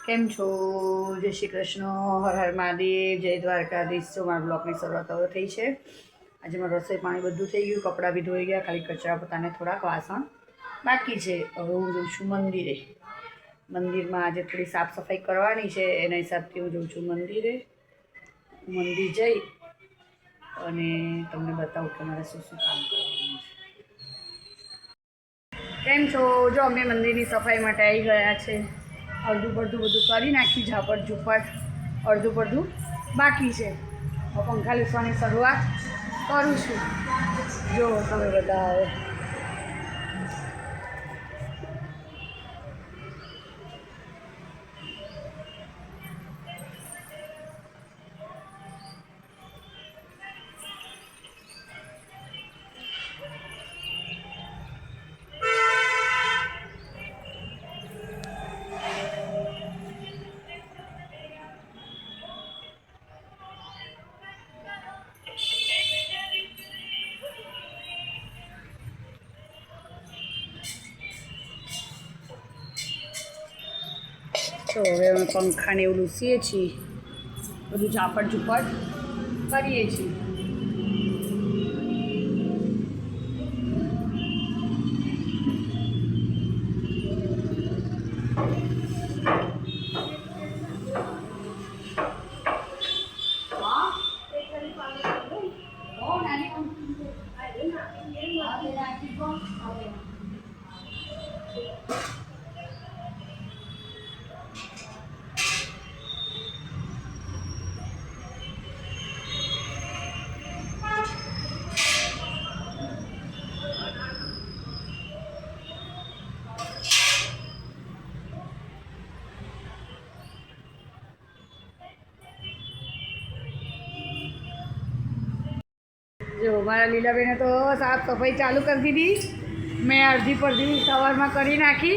કેમ છો? જય શ્રી કૃષ્ણ, હર હર મહાદેવ, જય દ્વારકાધીશ. જો મારા બ્લોગની શરૂઆત હવે થઈ છે. આજે મારું રસોઈ પાણી બધું થઈ ગયું, કપડાં બી ધોઈ ગયા, ખાલી કચરા પોતાને થોડાક વાસણ બાકી છે. હવે હું જઉં છું મંદિરે. મંદિરમાં આજે થોડી સાફ સફાઈ કરવાની છે, એના હિસાબથી હું જઉં છું મંદિરે. મંદિર જઈ અને તમને બતાવું કે મારે શું શું કામ કરવાનું છે. કેમ છો? જો અમે મંદિરની સફાઈ માટે આવી ગયા છે. અડધું પડધું બધું કરી નાખ્યું, ઝાપટ ઝૂપટ, અડધું પડધું બાકી છે. પંખા લૂસવાની શરૂઆત કરું છું. જો તમે બધા હવે તો હવે અમે પંખાને એવું લૂસીએ છીએ, બધું ઝાપટ ઝૂપટ કરીએ છીએ. જો મારા લીલાબેને તો સાફ સફાઈ ચાલુ કરી દીધી. મેં અડધી પડધી સવારમાં કરી નાખી.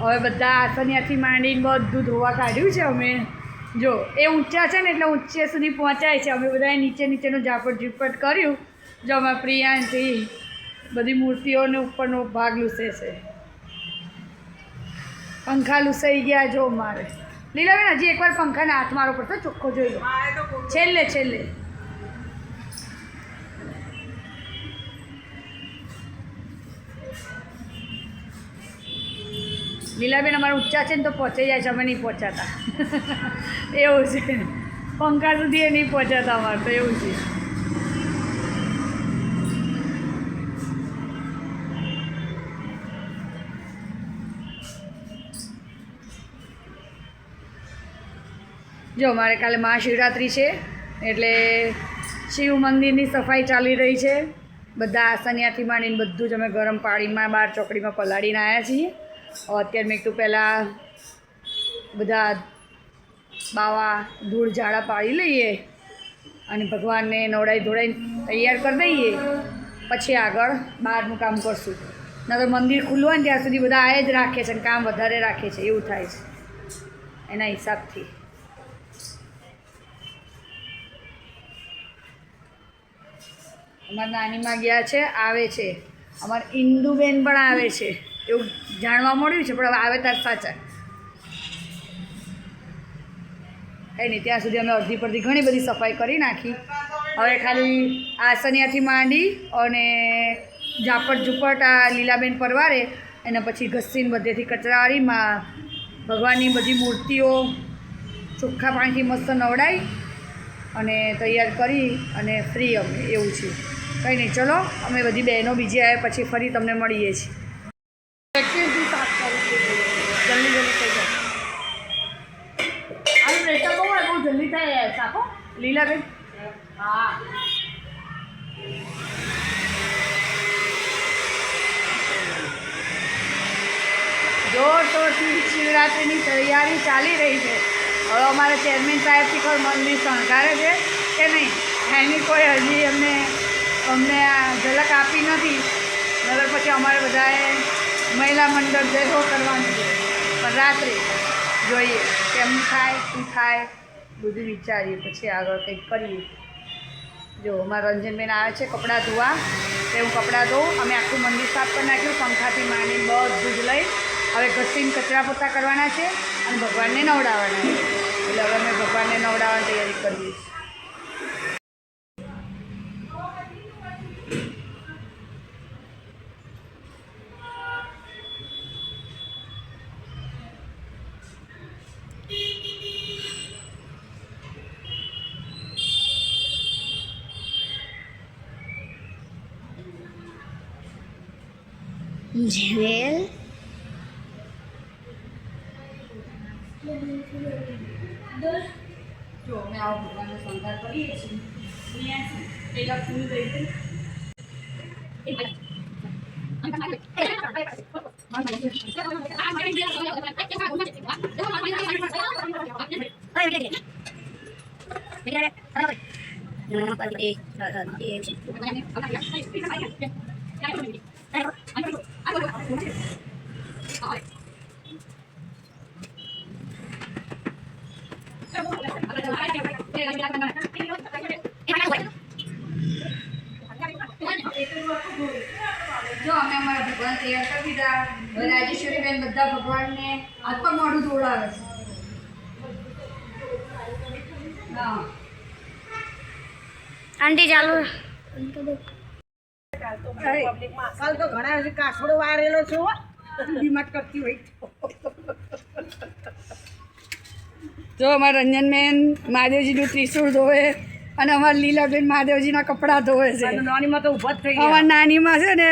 હવે બધા આસનિયાથી માંડીને બધું ધોવા કાઢ્યું છે અમે. જો એ ઊંચા છે ને એટલે ઊંચે સુધી પહોંચાય છે. અમે બધાએ નીચે નીચેનું ઝાપટ ઝૂપટ કર્યું. જો અમારા પ્રિયાંથી બધી મૂર્તિઓને ઉપરનો ભાગ લૂસે છે. પંખા લૂસાઈ ગયા. જો મારે લીલાબેન હજી એકવાર પંખાને હાથ મારો પડતો, ચોખ્ખો જોઈ લો. છેલ્લે છેલ્લે લીલાબેન અમારા ઊંચા છે ને તો પહોંચાઈ જાય છે, અમે નહીં પહોંચાતા. એવું છે, પંખા સુધી એ નહીં પહોંચાતા અમારે તો. એવું છે. જો અમારે કાલે મહાશિવરાત્રિ છે એટલે શિવ મંદિરની સફાઈ ચાલી રહી છે. બધા આસનિયાથી માંડીને બધું જ અમે ગરમ પાણીમાં બહાર ચોકડીમાં પલાળીને આવ્યા છીએ. અત્યારે મેં કીધું પહેલાં બધા બાવા ધૂળ ઝાડા પાડી લઈએ અને ભગવાનને નવડાવી ધોડાઈને તૈયાર કરી દઈએ, પછી આગળ બહારનું કામ કરશું. ના તો મંદિર ખુલ્લું હોય ને ત્યાં સુધી બધા આ જ રાખે છે અને કામ વધારે રાખે છે. એવું થાય છે એના હિસાબથી. અમારા નાનીમાં ગયા છે, આવે છે. અમારા ઇન્દુબેન પણ આવે છે એવું જાણવા મળ્યું છે, પણ હવે આવે તાર સાચા. કંઈ નહીં, ત્યાં સુધી અમે અડધી પડધી ઘણી બધી સફાઈ કરી નાખી. હવે ખાલી આસનિયાથી માંડી અને ઝાપટ ઝૂપટ આ લીલાબેન પરવારે એના પછી ઘસીને બધેથી કચરાવાળીમાં ભગવાનની બધી મૂર્તિઓ ચોખ્ખા પાણીથી મસ્ત નવડાવી અને તૈયાર કરી અને ફ્રી અમે. એવું છે. કંઈ નહીં, ચલો અમે બધી બહેનો બીજી આવે પછી ફરી તમને મળીએ છીએ. જલ્દી જલ્દી થઈ જાય. આ પ્રેશર બહુ હોય, બહુ જલ્દી થાય સાફો લીલાબેન. હા, જોરશોરથી શિવરાત્રિની તૈયારી ચાલી રહી છે. હવે અમારા ચેરમેન સાહેબ શિખર મંદિર શણગારે છે કે નહીં એની કોઈ હજી અમને આ ઝલક આપી નથી. નગર પછી અમારે બધાએ મહિલા મંડળ ભેગો કરવાનું છે, પણ રાત્રે જોઈએ કેમ થાય શું થાય બધું વિચારીએ પછી આગળ કંઈક કરીએ. જો અમારા રંજનબેન આવે છે કપડાં ધોવા, તે હું કપડાં ધોઉં. અમે આખું મંદિર સાફ કરી નાખ્યું, પંખાથી માંડીને બધું જ લઈ હવે ઘસીને કચરા પોતા કરવાના છે અને ભગવાનને નવડાવવાના છે. એટલે હવે અમે ભગવાનને નવડાવવાની તૈયારી કરીએ છીએ. જેવેલ જો અમે આવો ભગવાનનો શણગાર કરીએ છીએ. પહેલાં ફૂલ દઈ દઈએ. જો અમે અમારા ભગવાન તૈયાર કરી દીધા. હવે રાજેશ્વરી બેન બધા ભગવાનને હાથ પર મોઢું ધોવડાવે છે. હા આંટી ચાલુ કાલ તો ઘણા હજી કાસડો વારેલો છો બીમાર કરતી હોય જો અમારા રંજનબેન મહાદેવજીનું ત્રિશૂળ ધોવે અને અમારા લીલાબેન મહાદેવજીના કપડાં ધોવે છે. નાનીમાં તો ઊભા જ થઈ અમારા નાનીમાં છે ને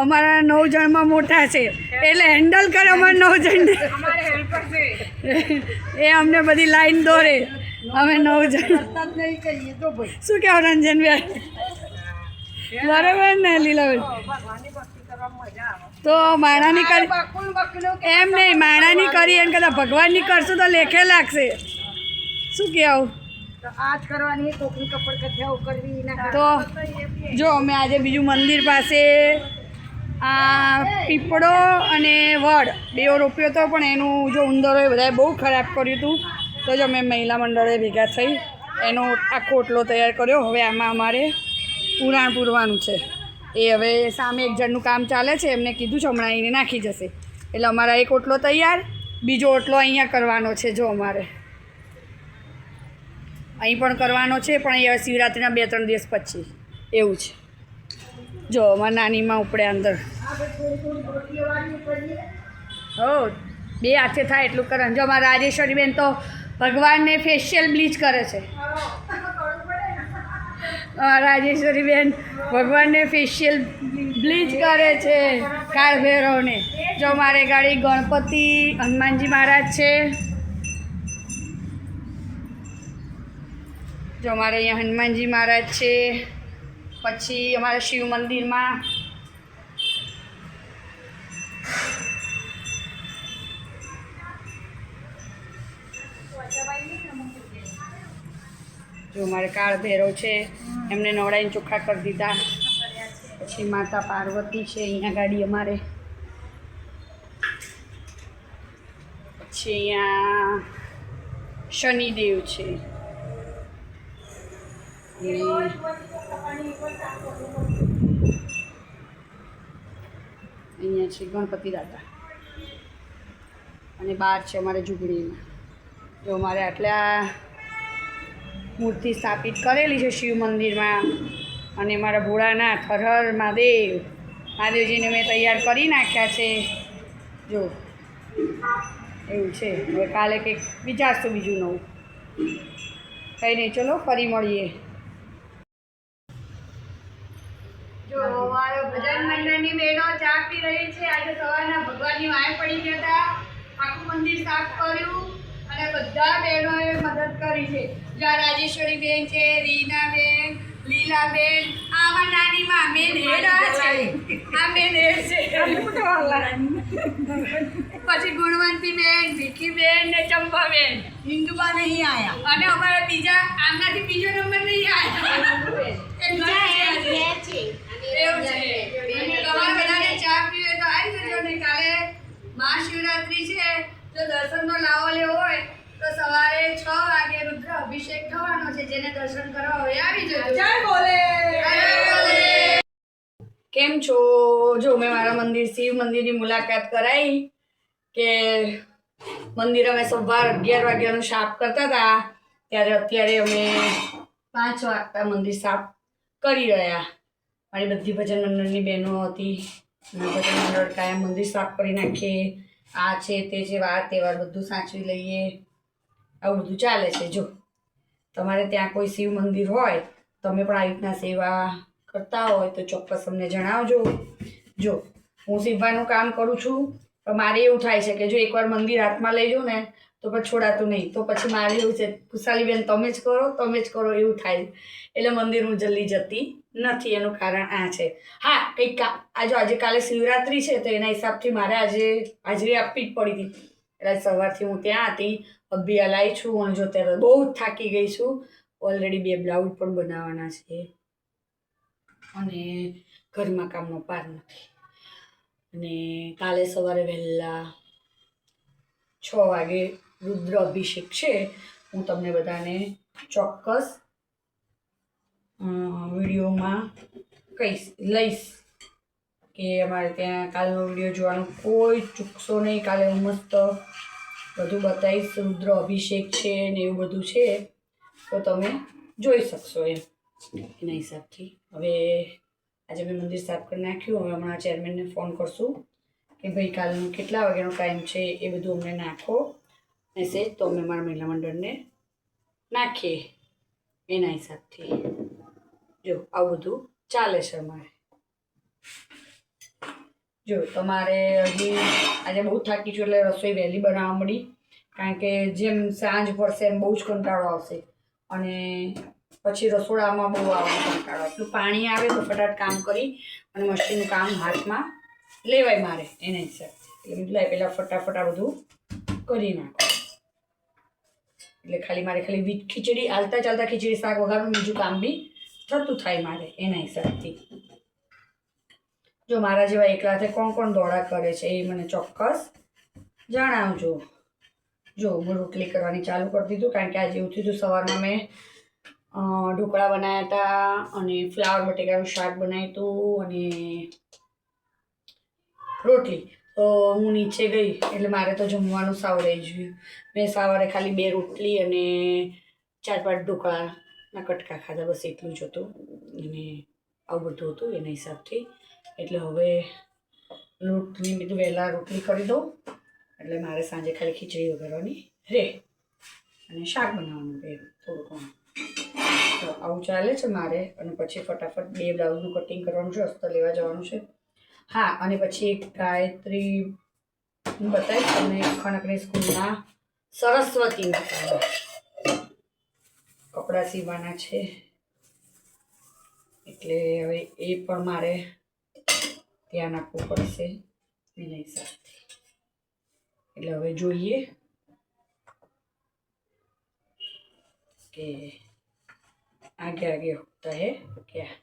અમારા 9 જણમાં મોટા છે એટલે હેન્ડલ કરે અમારા 9 જણને. અમારે હેલ્પર છે એ અમને બધી લાઈન દોરે. અમે 9 જણ નહીં કહીએ તો ભાઈ શું કહેવું રંજનબેન? બરાબર ને લીલાબેન? ભગવાનની ભક્તિ કરવામાં મજા આવે. તો માણાની કરી બકુલ બકલું એમ નહીં, માણાની કરી એમ કદાચ ભગવાનની કરશું તો લેખે લાગશે. શું કહેવું? તો આજ કરવાની કોકની કપડ કથિયાઓ કરવી ના તો જો અમે આજે બીજું મંદિર પાસે આ પીપળો અને વડ બેઓ રોપ્યો હતો, પણ એનું જો ઉંદરોએ બધાએ બહુ ખરાબ કર્યું હતું. તો જો અમે મહિલા મંડળે ભેગા થઈ એનો આખો ઓટલો તૈયાર કર્યો. હવે આમાં અમારે પુરાણ પૂરવાનું છે. એ હવે સામે એક જણનું કામ ચાલે છે, એમને કીધું છે હમણાં એને નાખી જશે. એટલે અમારા એક ઓટલો તૈયાર, બીજો ઓટલો અહીંયા કરવાનો છે. જો અમારે અહીં પણ કરવાનો છે, પણ અહીંયા શિવરાત્રિના 2-3 દિવસ પછી એવું છે. જો અમારા નાનીમાં ઉપડે અંદર. હો 2 હાથે થાય એટલું કરે. જો અમારા રાજેશ્વરી બેન તો ભગવાનને ફેશિયલ બ્લીચ કરે છે. રાજેશ્વરી બેન ભગવાનને ફેશિયલ બ્લીચ કરે છે કાળ ભૈરવને. જો મારે ગાડી ગણપતિ હનુમાનજી મહારાજ છે. જો અમારે અહીંયા હનુમાનજી મહારાજ છે. પછી અમારા શિવ મંદિરમાં જો અમારે કાળ ભૈરવ છે, એમને નવડાઈને ચોખ્ખા કરી દીધા. પછી માતા પાર્વતી છે અહીંયા ગાડી અમારે. પછી અહીંયા શનિદેવ છે. અહીંયા છે ગણપતિ દાદા અને બહાર છે અમારે ઝૂંપડીમાં. જો અમારે આટલા મૂર્તિ સ્થાપિત કરેલી છે શિવ મંદિરમાં. અને મારા ભોળાનાથ હર હર મહાદેવ મહાદેવજીને મેં તૈયાર કરી નાખ્યા છે. જો એવું છે. હવે કાલે કંઈક વિચારશું બીજું નવું. કંઈ નહીં, ચલો ફરી મળીએ. જો મારો ભજન મંડળની બહેનો ચા પી રહી છે. આજે સવારના ભગવાનની વાય પડી ગયા હતા, આખું મંદિર સાફ કર્યું અને બધા બહેનોએ મદદ કરી છે. જ્યાં રાજેશ્વરી બેન છે, રીના બેન, લીલા બેન, આમાં નાની માં મેન હેડ છે. આ મેન હેડ છે. પછી ગુણવંતી બેન, ભીખી બેન ને ચંપા બેન. હિન્દુબા નહીં આયા અને અમારા બીજા આમનાથી બીજો નંબર નહીં આવ્યો. એવું છે. તમારે બધાને ચા પીવે તો આવી જજો ને. કાલે મહાશિવરાત્રિ છે, જો દર્શનનો લાવો લેવો હોય તો સવારે 6 વાગે રુદ્ર અભિષેક થવાનો છે. જેને દર્શન કરવા હોય આવી જજો. જય બોલે. કેમ છો? જો મેં મારા મંદિર શિવ મંદિરની મુલાકાત કરાવી કે મંદિર અમે સવાર 11 વાગ્યાનું સાફ કરતા હતા ત્યારે અત્યારે અમે 5 વાગતા મંદિર સાફ કરી રહ્યા. મારી બધી ભજન મંડળની બહેનો હતી અને ભજન મંડળ કાયમ મંદિર સાફ કરી નાખીએ. આ છે તે છે, વાર તહેવાર બધું સાચવી લઈએ, આવું બધું ચાલે છે. જો તમારે ત્યાં કોઈ શિવ મંદિર હોય, તમે પણ આવી રીતના સેવા કરતા હોય તો ચોક્કસ અમને જણાવજો. જો હું સીવવાનું કામ કરું છું, પણ મારે એવું થાય છે કે જો એકવાર મંદિર હાથમાં લઈ જાઉં ને તો પછી છોડાતું નહીં. તો પછી મારે એવું છે, ખુશાલીબેન તમે જ કરો એવું થાય. એટલે મંદિર હું જલ્દી જતી નથી. એનું કારણ આ છે. હા, કંઈક આજે કાલે શિવરાત્રિ છે તો એના હિસાબથી મારે આજે હાજરી આપવી જ પડી હતી. એટલે સવારથી હું ત્યાં હતી, અભિયા લાવી છું અને જો ત્યારે બહુ જ થાકી ગઈ છું. ઓલરેડી 2 બ્લાઉઝ પણ બનાવવાના છે અને ઘરમાં કામનો પાર નથી. અને કાલે સવારે વહેલા 6 વાગે રુદ્ર અભિષેક છે. હું તમને બધાને ચોક્કસ વિડીયોમાં લઈશ કે અમારે ત્યાં કાલનો વિડીયો જોવાનું કોઈ ચૂકશો નહીં. કાલે હું મસ્ત બધું બતાવીશ. રુદ્ર અભિષેક છે ને એવું બધું છે તો તમે જોઈ શકશો એના હિસાબથી. હવે આજે મેં મંદિર સાફ કરી નાખ્યું. હવે હમણાં ચેરમેનને ફોન કરશું કે ભાઈ કાલનું કેટલા વાગ્યાનો ટાઈમ છે એ બધું અમને નાખો મેસેજ, તો અમે મારા મહિલા મંડળને નાખીએ એના હિસાબથી. જો આવું બધું ચાલે છે અમારે. જો તમારે હજી આજે બહુ થાકી છું એટલે રસોઈ વહેલી બનાવવા મળી, કારણ કે જેમ સાંજ પડશે એમ બહુ જ કંટાળો આવશે અને પછી રસોડામાં બહુ આવવાનું કંટાળો. એટલું પાણી આવે તો ફટાફટ કામ કરી અને મશીનનું કામ હાથમાં લેવાય મારે એના હિસાબથી. એટલે લાય પહેલાં ફટાફટ આ બધું કરી નાખો. એટલે મારે ખાલી ખીચડી હાલતા ચાલતા ખીચડી શાક વઘારનું બીજું કામ બી થતું થાય મારે એના હિસાબથી. જો મારા જેવા એકલા હાથે કોણ કોણ દોડા કરે છે એ મને ચોક્કસ જણાવજો. જો હું રોટલી કરવાની ચાલુ કરી દીધું, કારણ કે આજે એવું થયું હતું સવારમાં મેં ઢોકળા બનાવ્યા હતા અને ફ્લાવર બટેકાનું શાક બનાવ્યું હતું અને રોટલી. તો હું નીચે ગઈ એટલે મારે તો જમવાનું સાવ રહી ગયું. મેં સવારે ખાલી 2 રોટલી અને 4-5 ઢોકળાના કટકા ખાધા, બસ એટલું જ હતું અને આવું બધું હતું એના હિસાબથી. એટલે હવે રોટલી બીજું વહેલા રોટલી કરી દઉં એટલે મારે સાંજે ખાલી ખીચડી વઘારવાની રહે અને શાક બનાવવાનું રહે થોડું ઘણું. તો આવું ચાલે છે મારે. અને પછી ફટાફટ 2 બ્લાઉઝનું કટિંગ કરવાનું છે, અસ્તર લેવા જવાનું છે. હા, અને પછી એક ગાયત્રી બતાવીશ તમને. ખણકની સ્કૂલના સરસ્વતી માતાના કપડાં સીવવાના છે એટલે હવે એ પણ મારે ધ્યાન આપવું પડશે એના હિસાબથી. એટલે હવે જોઈએ કે આગે હોતા હે ક્યાં,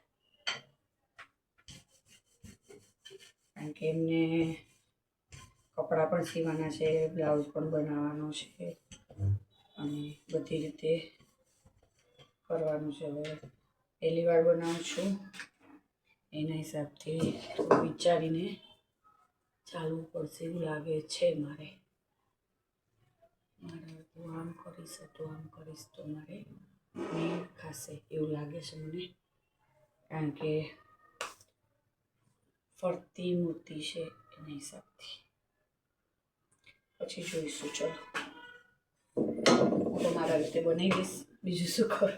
કારણ કે એમને કપડાં પણ સીવવાના છે, બ્લાઉઝ પણ બનાવવાનો છે અને બધી રીતે કરવાનું છે. હવે પહેલી વાર બનાવું છું એના હિસાબથી થોડું વિચારીને ચાલવું પડશે એવું લાગે છે મારે. તો આમ કરીશ તો મારે મેળ ખાશે એવું લાગે છે મને, કારણ કે ફરતી મૂર્તિ છે એના હિસાબથી. પછી જોઈશું. ચલો, હું તો મારા રીતે બનાવી દઈશ, બીજું શું કરું,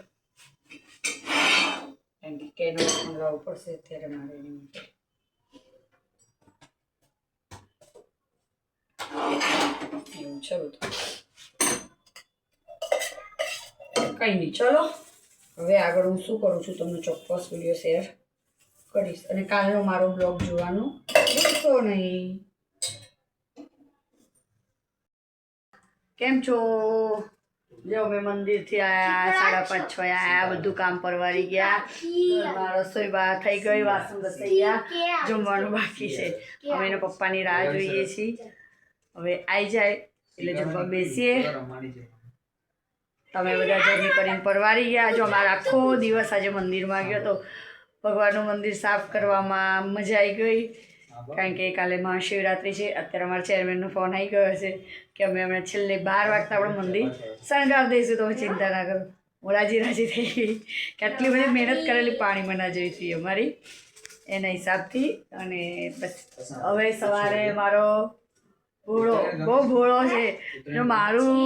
કારણ કે કેનવાસ મંગાવવું પડશે અત્યારે મારે એની માટે. એવું છે બધું. કંઈ નહીં, ચલો હવે આગળ હું શું કરું છું તમને ચોક્કસ વિડીયો શેર કરીશ. અને કાલનો મારો બ્લોગ જોવાનું ભૂલશો નહીં. કેમ છો? જો અમે મંદિરથી આવ્યા, 5:30 6 આવ્યા, બધું કામ પરવારી ગયા, રસોઈ બહાર થઈ ગઈ, વાસણ ઘસાઈ ગયા, જમવાનું બાકી છે. અમે એના પપ્પાની રાહ જોઈએ છીએ. હવે આવી જાય એટલે જમવા બેસીએ. તમે બધા જર્ની કરીને પરવારી ગયા. જો અમારો આખો દિવસ આજે મંદિરમાં ગયો તો ભગવાનનું મંદિર સાફ કરવામાં મજા આવી ગઈ. કારણ કે કાલે મહાશિવરાત્રિ છે. અત્યારે અમારા ચેરમેનનો ફોન આવી ગયો છે કે અમે હમણાં છેલ્લે 12 વાગતા આપણે મંદિર શણગાર દઈશું, તમે ચિંતા ના કરો. હું રાજી થઈ ગઈ કે આટલી બધી મહેનત કરેલી પાણીમાં ના જઈ છીએ અમારી એના હિસાબથી. અને બસ હવે સવારે મારો ભોળો બહુ ભોળો છે. જો મારું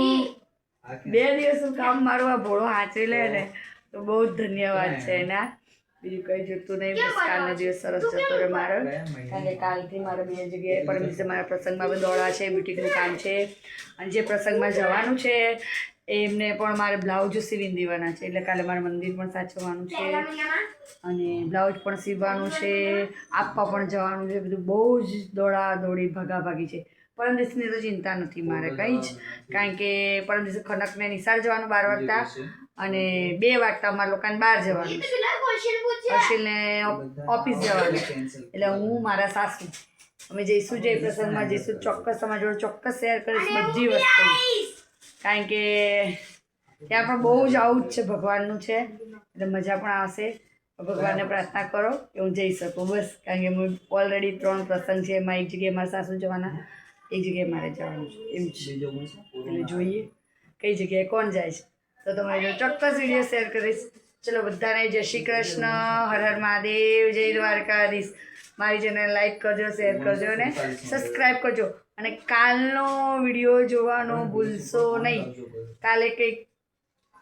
2 દિવસનું કામ મારું આ ભોળો સાચવી લે ને તો બહુ જ ધન્યવાદ છે એના. બીજું કંઈ જોતું નહીં, બસ કાલનો દિવસ સરસ જતો રહે મારો. કારણ કે કાલથી મારે 2 જગ્યાએ પરમ દિવસે મારા પ્રસંગમાં પણ દોડા છે, બ્યુટિકનું કામ છે. અને જે પ્રસંગમાં જવાનું છે એમને પણ મારે બ્લાઉઝ સીવીને દેવાના છે. એટલે કાલે મારે મંદિર પણ સાચવવાનું છે અને બ્લાઉઝ પણ સીવવાનું છે, આપવા પણ જવાનું છે. બધું બહુ જ દોડી ભાગાભાગી છે. પરમ દિવસની તો ચિંતા નથી મારે કંઈ જ, કારણ કે પરમ દિવસે ખનકને નિસાર જવાનું 12 વાગતા અને 2 વાગતા અમારા લોકોને બહાર જવાનું છે. અશિલને ઓફિસ જવાનું. એટલે હું મારા સાસુ અમે જઈશું, જે પ્રસંગમાં જઈશું ચોક્કસ તમારા જોડે ચોક્કસ શેર કરીશ બધી વસ્તુ. કારણ કે ત્યાં પણ બહુ જ આવું જ છે, ભગવાનનું છે એટલે મજા પણ આવશે. ભગવાનને પ્રાર્થના કરો કે હું જઈ શકું બસ. કારણ કે હું ઓલરેડી 3 પ્રસંગ છે, એમાં એક જગ્યાએ મારા સાસુ જવાના, એક જગ્યાએ મારે જવાનું છે એવું છે. એટલે જોઈએ કઈ જગ્યાએ કોણ જાય છે તો તમારી જોડે ચોક્કસ વિડીયો શેર કરીશ. ચલો બધાને જય શ્રી કૃષ્ણ, હર હર મહાદેવ, જય દ્વારકાધીશ. મારી ચેનલ લાઈક કરજો, શેર કરજો અને સબસ્ક્રાઈબ કરજો. અને કાલનો વિડીયો જોવાનો ભૂલશો નહીં. કાલે કંઈક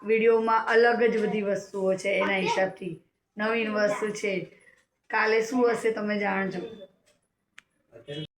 વિડીયોમાં અલગ જ બધી વસ્તુઓ છે, એના હિસાબથી નવીન વસ્તુ છે. કાલે શું હશે તમે જાણજો.